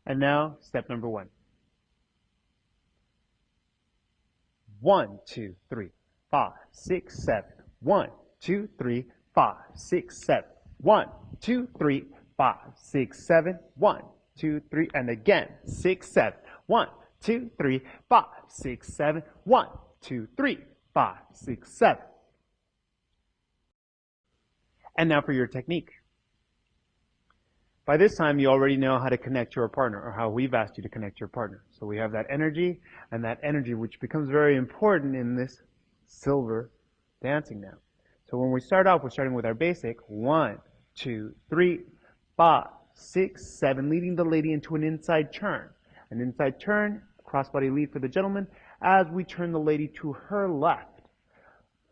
And now, step number 1. 1, 2, 3, 5, 6, 7. 1, 2, 3, 5, 6, 7. 1, 2, 3, 5, 6, 7. 1, 2, 3, and again, 6, 7. 1, 2, 3, 5, 6, 7. 1, 2, 3, 5, 6, 7. And now for your technique. By this time, you already know how to connect your partner, or how we've asked you to connect your partner. So we have that energy, and that energy which becomes very important in this silver dancing now. So when we start off, we're starting with our basic 1, 2, 3, 5, 6, 7, leading the lady into an inside turn. An inside turn, crossbody lead for the gentleman, as we turn the lady to her left.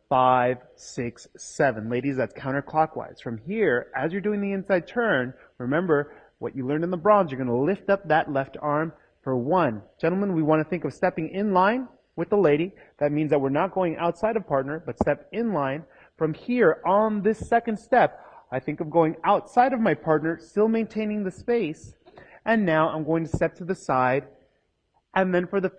5, 6, 7. Ladies, that's counterclockwise. From here, as you're doing the inside turn, remember what you learned in the bronze, you're going to lift up that left arm for 1. Gentlemen, we want to think of stepping in line with the lady. That means that we're not going outside of partner, but step in line. From here, on this second step, I think of going outside of my partner, still maintaining the space. And now I'm going to step to the side. And then for the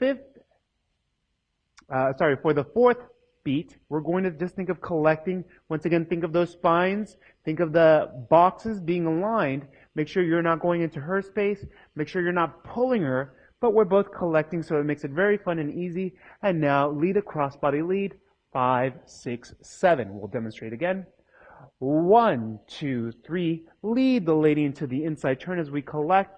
fourth beat, we're going to just think of collecting. Once again, think of those spines. Think of the boxes being aligned. Make sure you're not going into her space. Make sure you're not pulling her, but we're both collecting, so it makes it very fun and easy. And now, lead a crossbody lead. 5, 6, 7. We'll demonstrate again. 1, 2, 3. Lead the lady into the inside turn as we collect.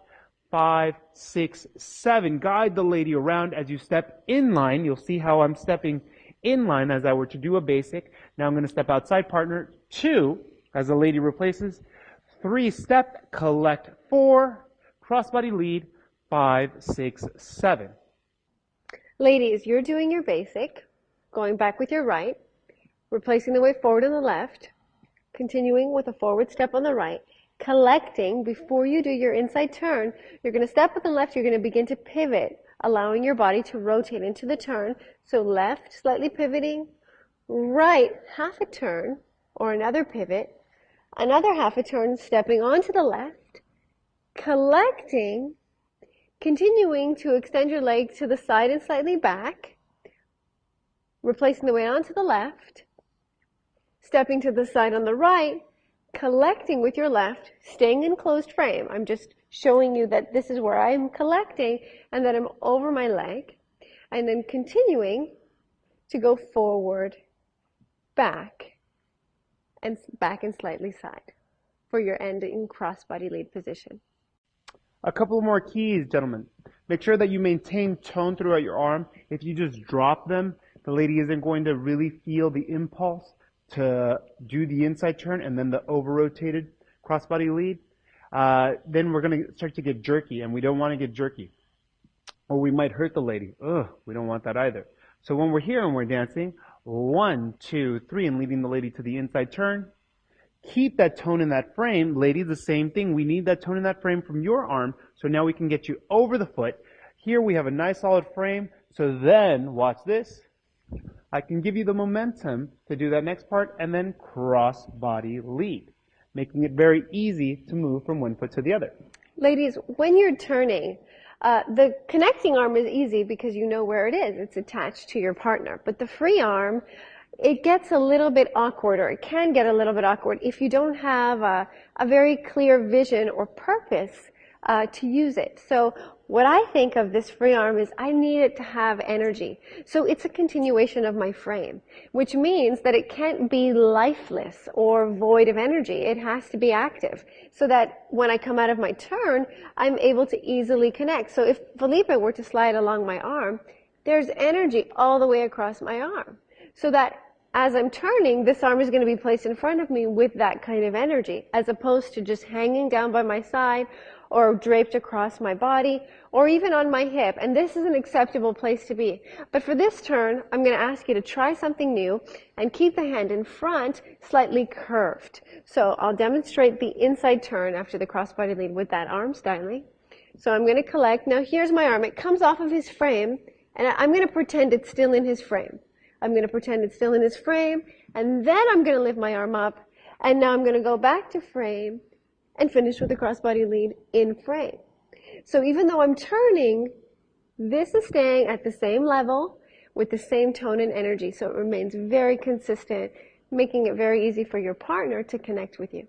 5, 6, 7. Guide the lady around as you step in line. You'll see how I'm stepping in line as I were to do a basic. Now I'm going to step outside partner. 2, as the lady replaces. 3, step, collect. 4, crossbody lead. 5, 6, 7. Ladies, you're doing your basic, going back with your right, replacing the weight forward on the left, continuing with a forward step on the right, collecting. Before you do your inside turn, you're going to step with the left, you're going to begin to pivot, allowing your body to rotate into the turn. So left, slightly pivoting, right, half a turn, or another pivot, another half a turn, stepping onto the left, collecting, continuing to extend your leg to the side and slightly back, replacing the weight onto the left, stepping to the side on the right, collecting with your left, staying in closed frame. I'm just showing you that this is where I'm collecting and that I'm over my leg, and then continuing to go forward, back and slightly side for your ending crossbody lead position. A couple more keys, gentlemen. Make sure that you maintain tone throughout your arm. If you just drop them, the lady isn't going to really feel the impulse to do the inside turn and then the over-rotated crossbody lead. Then we're going to start to get jerky, and we don't want to get jerky. Or we might hurt the lady. Ugh, we don't want that either. So when we're here and we're dancing, 1, 2, 3, and leading the lady to the inside turn. Keep that tone in that frame. Ladies, the same thing. We need that tone in that frame from your arm, so now we can get you over the foot. Here we have a nice solid frame, so then, watch this. I can give you the momentum to do that next part, and then cross body lead, making it very easy to move from one foot to the other. Ladies, when you're turning, the connecting arm is easy because you know where it is. It's attached to your partner. But the free arm, it gets a little bit awkward, or it can get a little bit awkward if you don't have a very clear vision or purpose to use it. So what I think of this free arm is I need it to have energy. So it's a continuation of my frame, which means that it can't be lifeless or void of energy. It has to be active so that when I come out of my turn, I'm able to easily connect. So if Felipe were to slide along my arm, there's energy all the way across my arm. So that as I'm turning, this arm is going to be placed in front of me with that kind of energy, as opposed to just hanging down by my side or draped across my body or even on my hip. And this is an acceptable place to be. But for this turn, I'm going to ask you to try something new and keep the hand in front slightly curved. So I'll demonstrate the inside turn after the crossbody lead with that arm styling. So I'm going to collect. Now here's my arm. It comes off of his frame, and I'm going to pretend it's still in his frame. I'm going to pretend it's still in his frame, and then I'm going to lift my arm up, and now I'm going to go back to frame and finish with the crossbody lead in frame. So even though I'm turning, this is staying at the same level with the same tone and energy. So it remains very consistent, making it very easy for your partner to connect with you.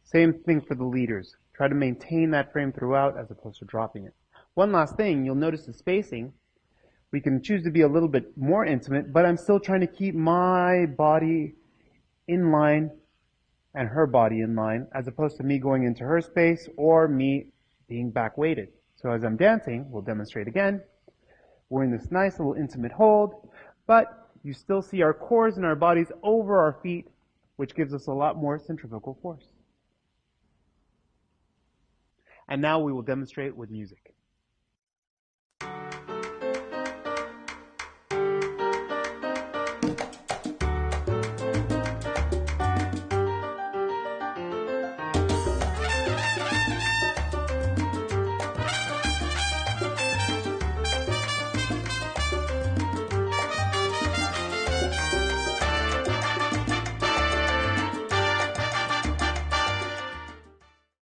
Same thing for the leaders. Try to maintain that frame throughout as opposed to dropping it. One last thing, you'll notice the spacing. We can choose to be a little bit more intimate, but I'm still trying to keep my body in line and her body in line, as opposed to me going into her space or me being back weighted. So as I'm dancing, we'll demonstrate again. We're in this nice little intimate hold, but you still see our cores and our bodies over our feet, which gives us a lot more centrifugal force. And now we will demonstrate with music.